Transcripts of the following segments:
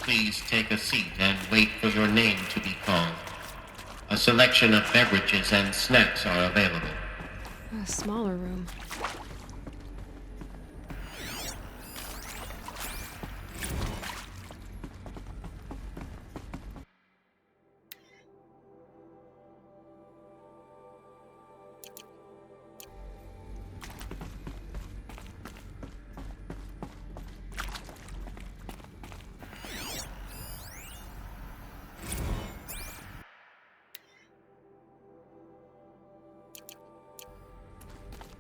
Please take a seat and wait for your name to be called. A selection of beverages and snacks are available. A smaller room.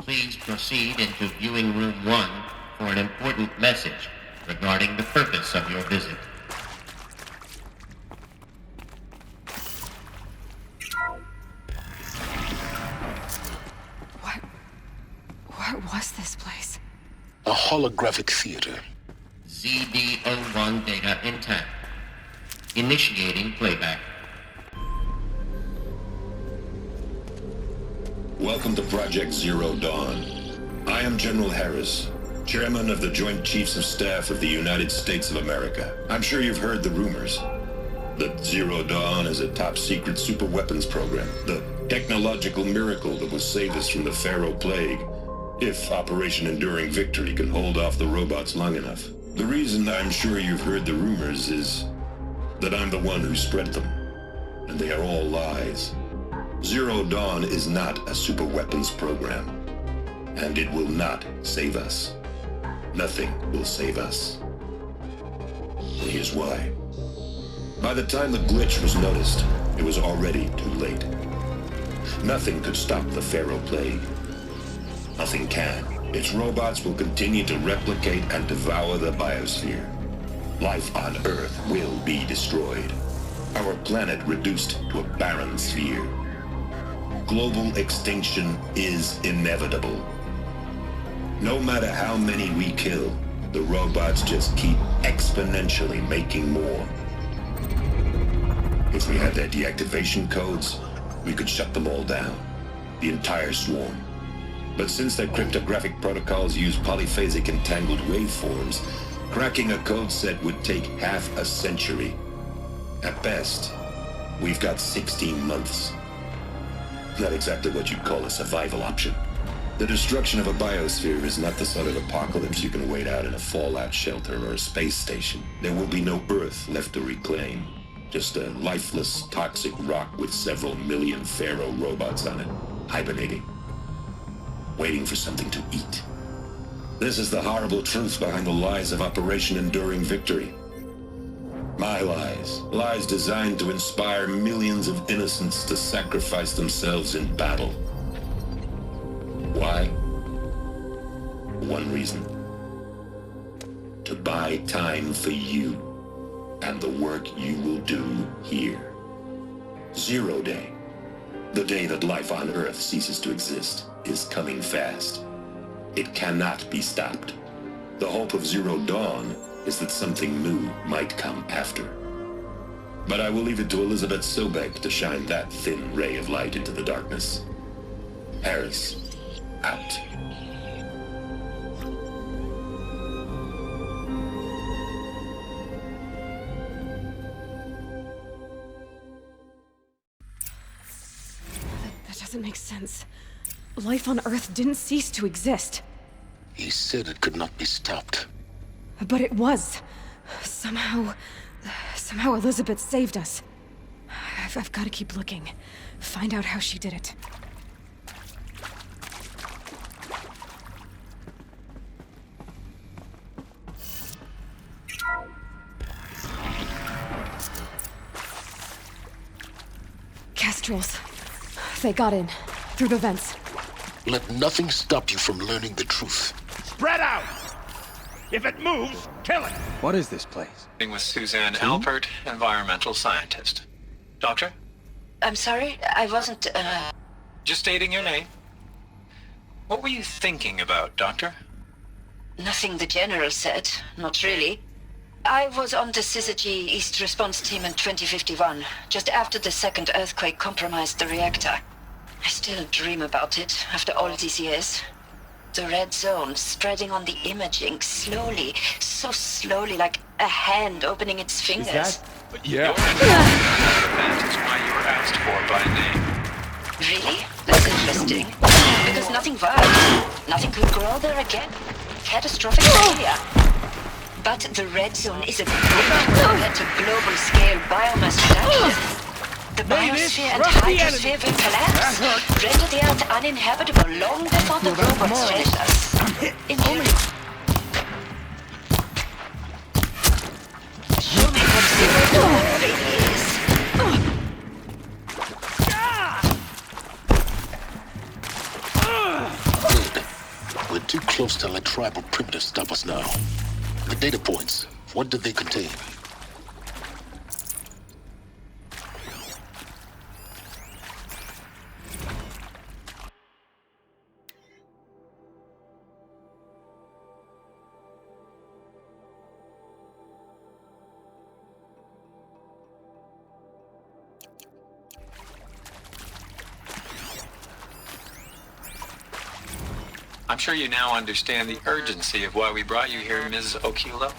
Please proceed into viewing room 1 for an important message regarding the purpose of your visit. What was this place? A holographic theater. ZD-01 data intact. Initiating playback. Welcome to Project Zero Dawn. I am General Harris, Chairman of the Joint Chiefs of Staff of the United States of America. I'm sure you've heard the rumors that Zero Dawn is a top-secret superweapons program, the technological miracle that will save us from the Pharaoh Plague, if Operation Enduring Victory can hold off the robots long enough. The reason I'm sure you've heard the rumors is that I'm the one who spread them, and they are all lies. Zero Dawn is not a superweapons program, and it will not save us. Nothing will save us. And here's why. By the time the glitch was noticed, it was already too late. Nothing could stop the Pharaoh Plague. Nothing can. Its robots will continue to replicate and devour the biosphere. Life on Earth will be destroyed. Our planet reduced to a barren sphere. Global extinction is inevitable. No matter how many we kill, the robots just keep exponentially making more. If we had their deactivation codes, we could shut them all down, the entire swarm. But since their cryptographic protocols use polyphasic entangled waveforms, cracking a code set would take half a century. At best, we've got 16 months. Not exactly what you'd call a survival option. The destruction of a biosphere is not the sort of apocalypse you can wait out in a fallout shelter or a space station. There will be no Earth left to reclaim. Just a lifeless, toxic rock with several million Pharaoh robots on it, hibernating, waiting for something to eat. This is the horrible truth behind the lies of Operation Enduring Victory. My lies. Lies designed to inspire millions of innocents to sacrifice themselves in battle. Why? One reason. To buy time for you and the work you will do here. Zero Day, the day that life on Earth ceases to exist, is coming fast. It cannot be stopped. The hope of Zero Dawn is that something new might come after. But I will leave it to Elizabeth Sobek to shine that thin ray of light into the darkness. Harris, out. That doesn't make sense. Life on Earth didn't cease to exist. He said it could not be stopped. But it was. Somehow Elizabeth saved us. I've got to keep looking. Find out how she did it. Kestrels. They got in. Through the vents. Let nothing stop you from learning the truth. Spread out! If it moves, kill it! What is this place? With Suzanne Alpert, environmental scientist. Doctor? I'm sorry, I wasn't, Just stating your name. What were you thinking about, Doctor? Nothing the General said, not really. I was on the Syzygy East Response Team in 2051, just after the second earthquake compromised the reactor. I still dream about it, after all these years. The red zone spreading on the imaging, slowly, so slowly, like a hand opening its fingers. Your that is why you were asked for by name. Really? That's interesting. Because nothing worked. Nothing could grow there again. Catastrophic failure. But the red zone is a global scale biomass reduction. The biosphere and hydrosphere will collapse, render the Earth uninhabitable long before the robots finish us. In theory. Show me what Zero Dawn really is. Good. We're too close to let tribal primitives stop us now. The data points, what did they contain? I'm sure you now understand the urgency of why we brought you here, Ms. Okilo.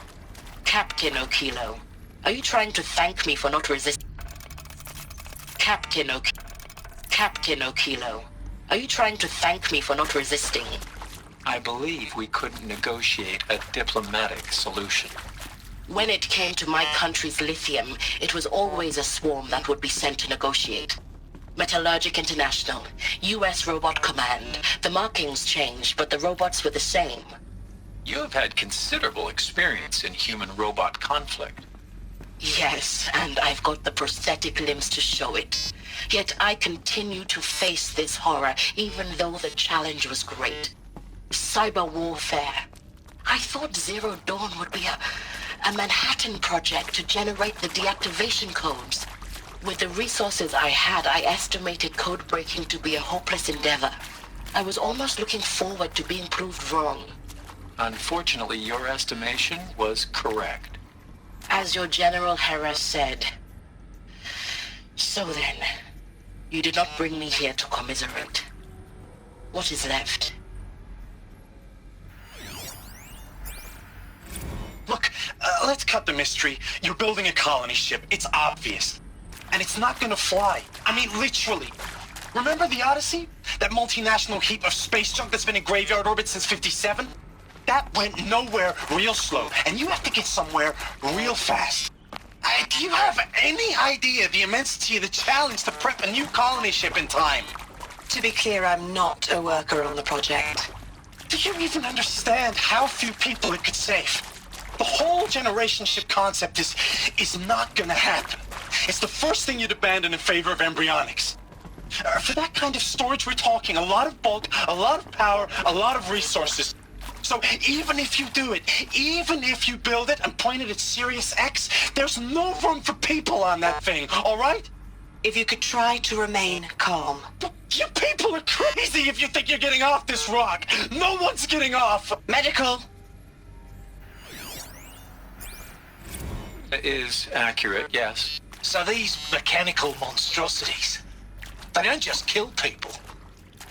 Captain Okilo, are you trying to thank me for not resisting? Captain Okilo, are you trying to thank me for not resisting? I believe we couldn't negotiate a diplomatic solution. When it came to my country's lithium, it was always a swarm that would be sent to negotiate. Metallurgic International, U.S. Robot Command. The markings changed, but the robots were the same. You have had considerable experience in human-robot conflict. Yes, and I've got the prosthetic limbs to show it. Yet I continue to face this horror, even though the challenge was great. Cyber warfare. I thought Zero Dawn would be a Manhattan project to generate the deactivation codes. With the resources I had, I estimated code breaking to be a hopeless endeavor. I was almost looking forward to being proved wrong. Unfortunately, your estimation was correct. As your General Harris said. So then, you did not bring me here to commiserate. What is left? Look, let's cut the mystery. You're building a colony ship. It's obvious. And it's not gonna fly. I mean, literally. Remember the Odyssey? That multinational heap of space junk that's been in graveyard orbit since 57? That went nowhere real slow. And you have to get somewhere real fast. Do you have any idea the immensity of the challenge to prep a new colony ship in time? To be clear, I'm not a worker on the project. Do you even understand how few people it could save? The whole generation ship concept is not gonna happen. It's the first thing you'd abandon in favor of embryonics. For that kind of storage, we're talking a lot of bulk, a lot of power, a lot of resources. So even if you do it, even if you build it and point it at Sirius X, there's no room for people on that thing, all right? If you could try to remain calm. You people are crazy if you think you're getting off this rock. No one's getting off. Medical. Is accurate, yes. So these mechanical monstrosities, they don't just kill people.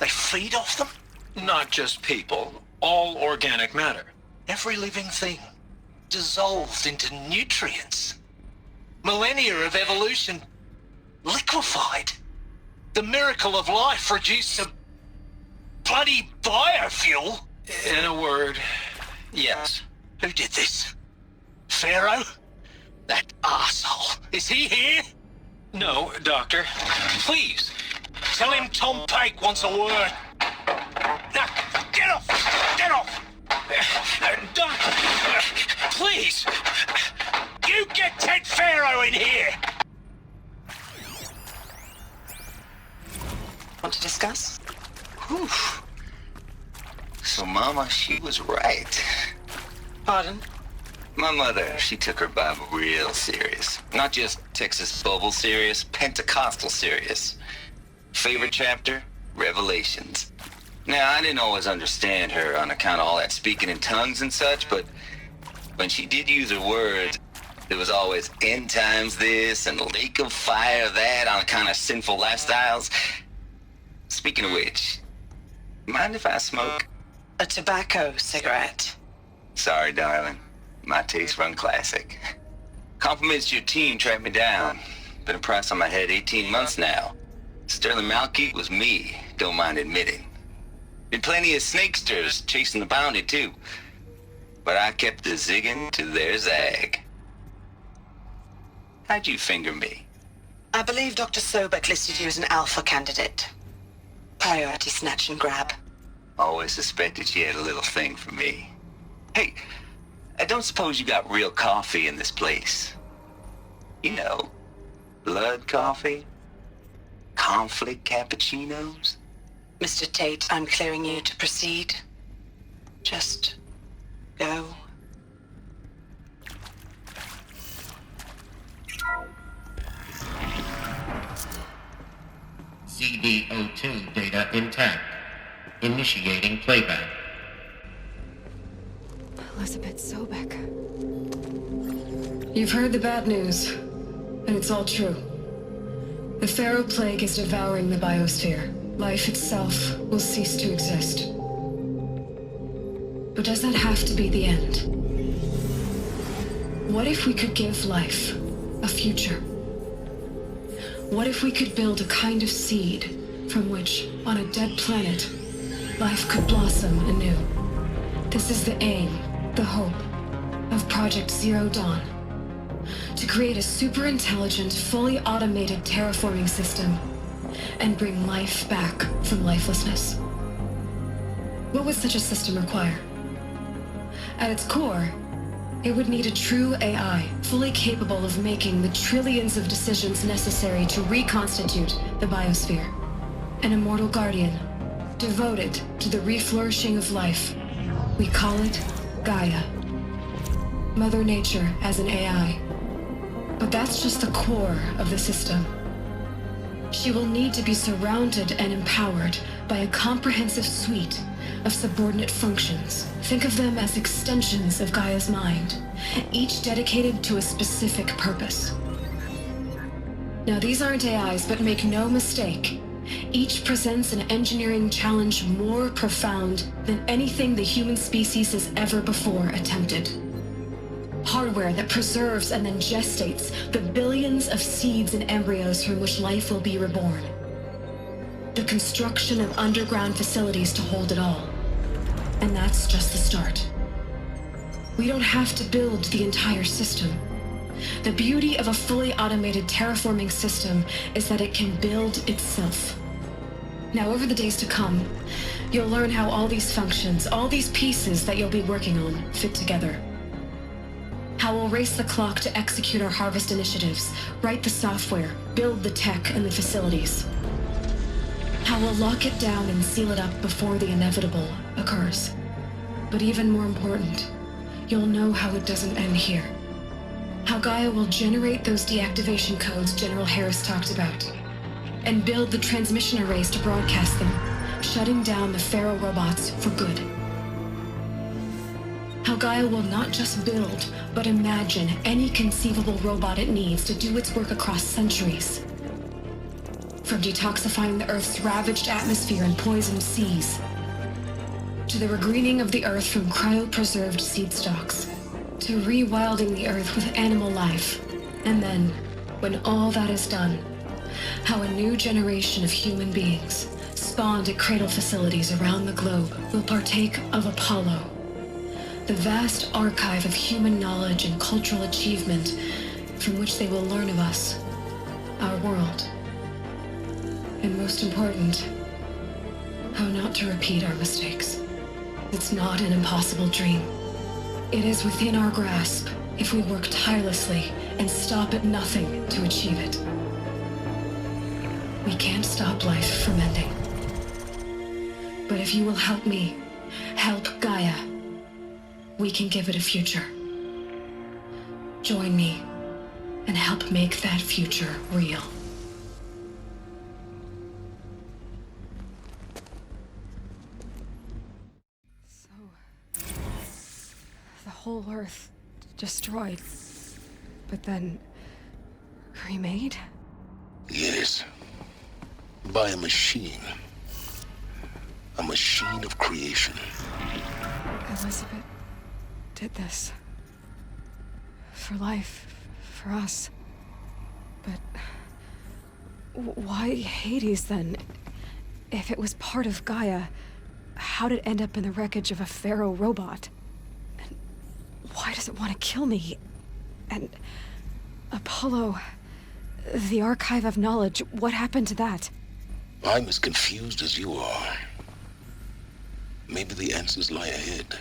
They feed off them. Not just people, all organic matter. Every living thing dissolved into nutrients. Millennia of evolution liquefied. The miracle of life reduced to bloody biofuel. In a word, yes. Who did this? Pharaoh? That arsehole. Is he here? No, Doctor. Please. Tell him Tom Pike wants a word. Now, get off! Get off! Doctor, please. You get Ted Pharaoh in here! Want to discuss? Whew. So Mama, she was right. Pardon? My mother, she took her Bible real serious. Not just Texas Bubble serious, Pentecostal serious. Favorite chapter? Revelations. Now, I didn't always understand her on account of all that speaking in tongues and such, but when she did use her words, there was always end times this and lake of fire that on account of sinful lifestyles. Speaking of which, mind if I smoke? A tobacco cigarette. Sorry, darling. My taste run classic. Compliments to your team tracked me down. Been a price on my head 18 months now. Sterling Malkeet was me, don't mind admitting. Been plenty of snakesters chasing the bounty, too. But I kept the zigging to their zag. How'd you finger me? I believe Dr. Sobek listed you as an alpha candidate. Priority snatch and grab. Always suspected she had a little thing for me. Hey, I don't suppose you got real coffee in this place. You know, blood coffee? Conflict cappuccinos? Mr. Tate, I'm clearing you to proceed. Just go. CD02 data intact. Initiating playback. Elizabeth Sobek. You've heard the bad news, and it's all true. The Pharaoh Plague is devouring the biosphere. Life itself will cease to exist. But does that have to be the end? What if we could give life a future? What if we could build a kind of seed from which, on a dead planet, life could blossom anew? This is the aim, the hope, of Project Zero Dawn. To create a super-intelligent, fully automated terraforming system and bring life back from lifelessness. What would such a system require? At its core, it would need a true AI, fully capable of making the trillions of decisions necessary to reconstitute the biosphere. An immortal guardian, devoted to the reflourishing of life. We call it Gaia. Mother Nature as an AI. But that's just the core of the system. She will need to be surrounded and empowered by a comprehensive suite of subordinate functions. Think of them as extensions of Gaia's mind, each dedicated to a specific purpose. Now, these aren't AIs, but make no mistake, each presents an engineering challenge more profound than anything the human species has ever before attempted. Hardware that preserves and then gestates the billions of seeds and embryos from which life will be reborn. The construction of underground facilities to hold it all. And that's just the start. We don't have to build the entire system. The beauty of a fully automated terraforming system is that it can build itself. Now, over the days to come, you'll learn how all these functions, all these pieces that you'll be working on, fit together. How we'll race the clock to execute our harvest initiatives, write the software, build the tech and the facilities. How we'll lock it down and seal it up before the inevitable occurs. But even more important, you'll know how it doesn't end here. How Gaia will generate those deactivation codes General Harris talked about, and build the transmission arrays to broadcast them, shutting down the Pharaoh robots for good. How Gaia will not just build, but imagine any conceivable robot it needs to do its work across centuries. From detoxifying the Earth's ravaged atmosphere and poisoned seas, to the regreening of the Earth from cryopreserved seed stalks, to rewilding the Earth with animal life. And then, when all that is done, how a new generation of human beings, spawned at cradle facilities around the globe, will partake of Apollo, the vast archive of human knowledge and cultural achievement from which they will learn of us, our world. And most important, how not to repeat our mistakes. It's not an impossible dream. It is within our grasp if we work tirelessly and stop at nothing to achieve it. We can't stop life from ending. But if you will help me, help Gaia, we can give it a future. Join me and help make that future real. So, the whole Earth destroyed, but then remade? Yes. By a machine. A machine of creation. Elizabeth did this. For life. For us. But... why Hades, then? If it was part of Gaia, how'd it end up in the wreckage of a Pharaoh robot? And why does it want to kill me? And... Apollo... the Archive of Knowledge, what happened to that? I'm as confused as you are. Maybe the answers lie ahead.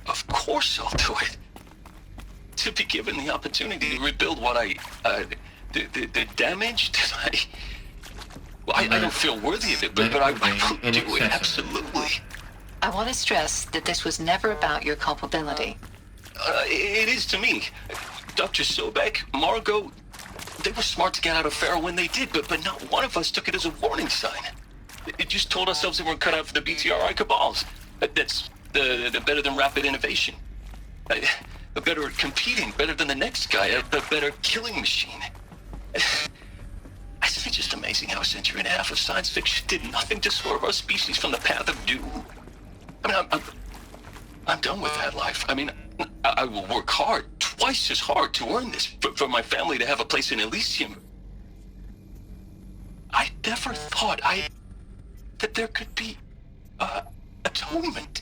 Of course I'll do it. To be given the opportunity to rebuild what the damage that I don't feel worthy of it, but I will do it, absolutely. I want to stress that this was never about your culpability. It is to me. Dr. Sobek, Margot, they were smart to get out of Pharaoh when they did, but not one of us took it as a warning sign. It just told ourselves that we're cut out for the BTRI cabals. That's the better than rapid innovation. A better at competing, better than the next guy, a better killing machine. I think it's just amazing how a century and a half of science fiction did nothing to swerve our species from the path of doom. I mean, I'm done with that life. I mean, I will work hard, twice as hard to earn this, for my family to have a place in Elysium. I never thought that there could be, atonement.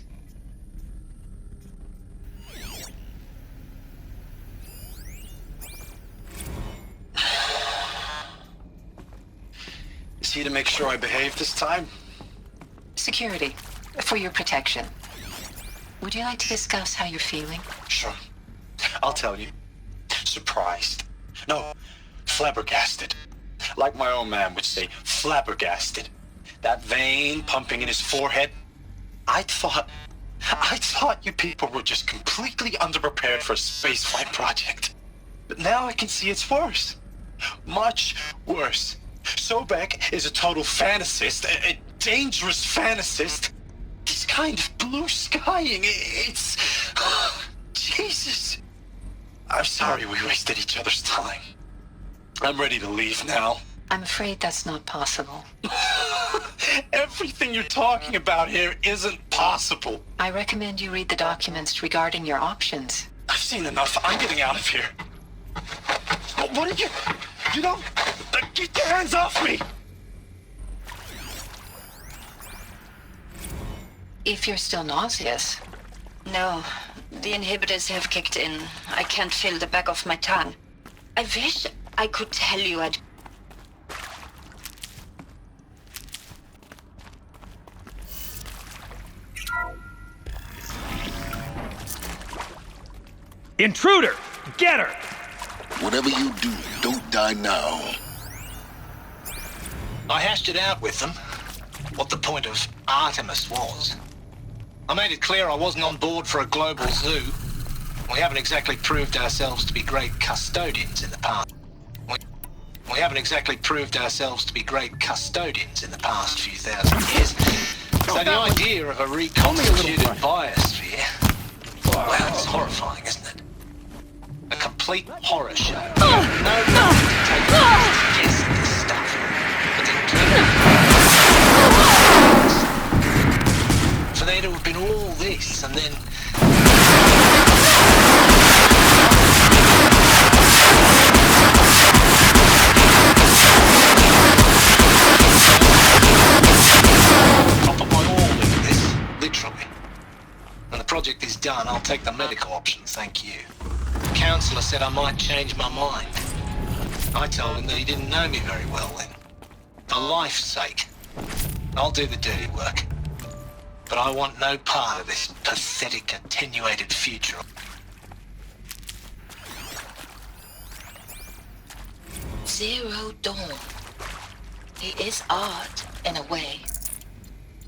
Is he to make sure I behave this time? Security, for your protection. Would you like to discuss how you're feeling? Sure. I'll tell you. Surprised. No, flabbergasted. Like my own man would say, flabbergasted. That vein pumping in his forehead. I thought you people were just completely underprepared for a spaceflight project. But now I can see it's worse. Much worse. Sobek is a total fantasist, a dangerous fantasist. He's kind of blue skying. It's... Jesus. I'm sorry we wasted each other's time. I'm ready to leave now. I'm afraid that's not possible. Everything you're talking about here isn't possible. I recommend you read the documents regarding your options. I've seen enough. I'm getting out of here. What are you... You don't... Get your hands off me! If you're still nauseous. No, the inhibitors have kicked in. I can't feel the back of my tongue. I wish I could tell you I'd... Intruder! Get her! Whatever you do, don't die now. I hashed it out with them, what the point of Artemis was. I made it clear I wasn't on board for a global zoo. We haven't exactly proved ourselves to be great custodians in the past. We haven't exactly proved ourselves to be great custodians in the past few thousand years. So the idea of a reconstituted biosphere, well, it's horrifying, isn't it? A complete horror show. No one can take to guess this stuff. But then for there to have been all this, and then... I'll put my all into this, literally. When the project is done, I'll take the medical option, thank you. The counselor said I might change my mind. I told him that he didn't know me very well then. For life's sake. I'll do the dirty work. But I want no part of this pathetic attenuated future. Zero Dawn. He is art, in a way.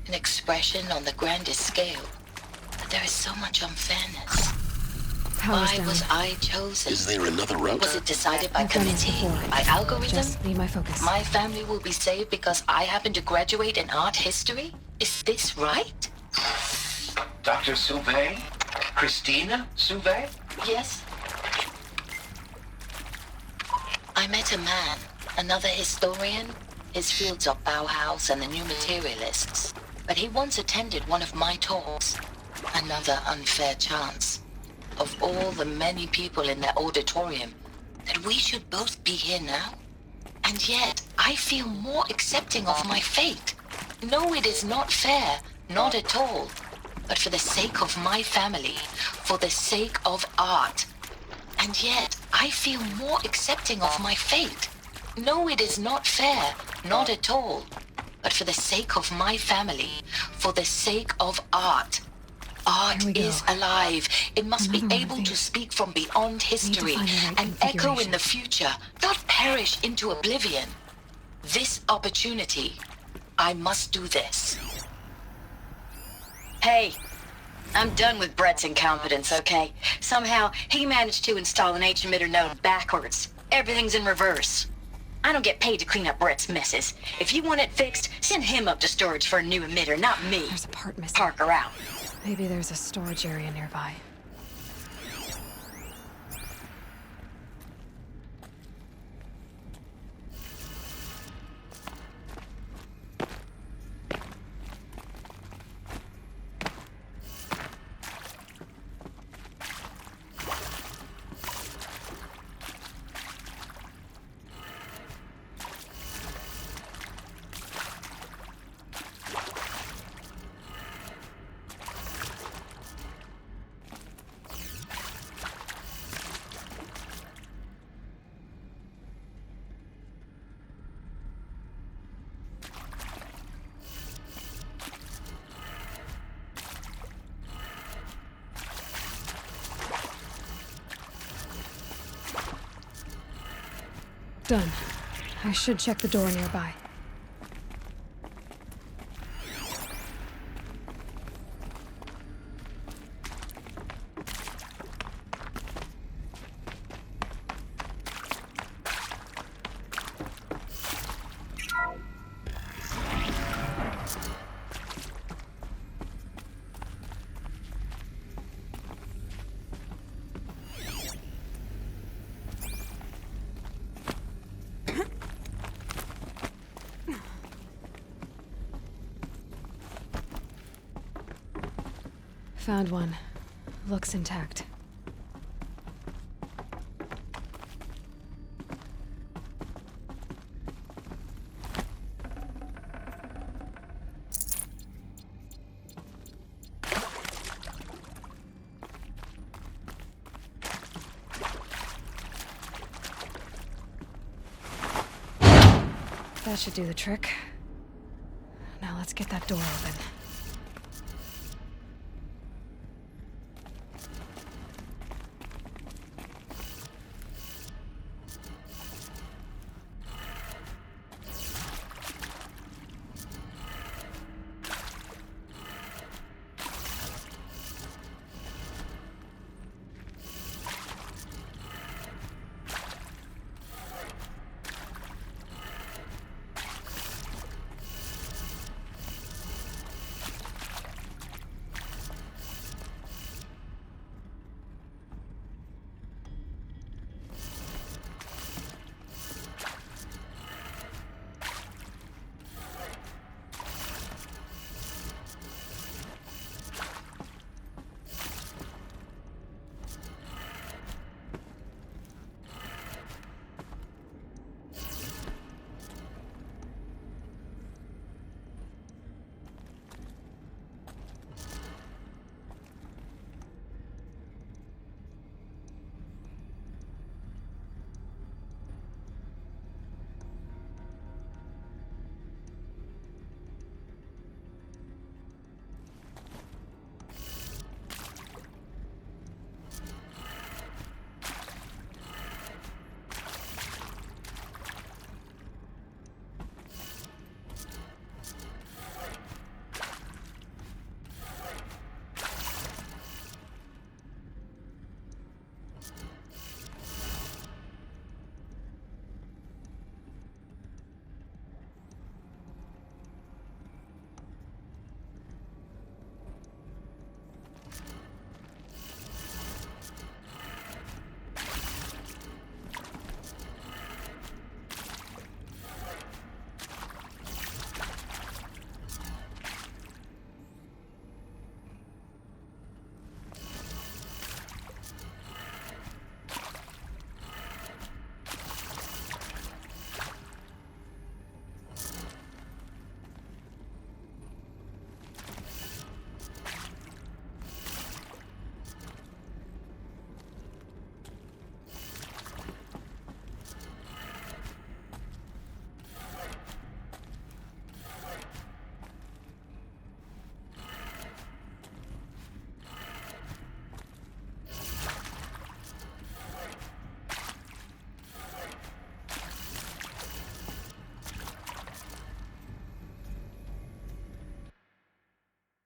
An expression on the grandest scale. But there is so much unfairness. Why was I chosen? Is there another route? Was it decided by committee? By algorithm? Just be my focus. My family will be saved because I happen to graduate in art history? Is this right? Dr. Sauvé? Christina Sauvé? Yes. I met a man, another historian. His fields are Bauhaus and the New Materialists. But he once attended one of my talks. Another unfair chance. Of all the many people in that auditorium, that we should both be here now? And yet, I feel more accepting of my fate. No, it is not fair, not at all. But for the sake of my family, for the sake of art. And yet, I feel more accepting of my fate. No, it is not fair, not at all. But for the sake of my family, for the sake of art. Art is alive. It must be able to speak from beyond history and echo in the future, not perish into oblivion. This opportunity, I must do this. Hey, I'm done with Brett's incompetence, okay? Somehow, he managed to install an H-emitter node backwards. Everything's in reverse. I don't get paid to clean up Brett's messes. If you want it fixed, send him up to storage for a new emitter, not me. There's a part missing. Parker out. Maybe there's a storage area nearby. Done. I should check the door nearby. Found one. Looks intact. That should do the trick. Now let's get that door open.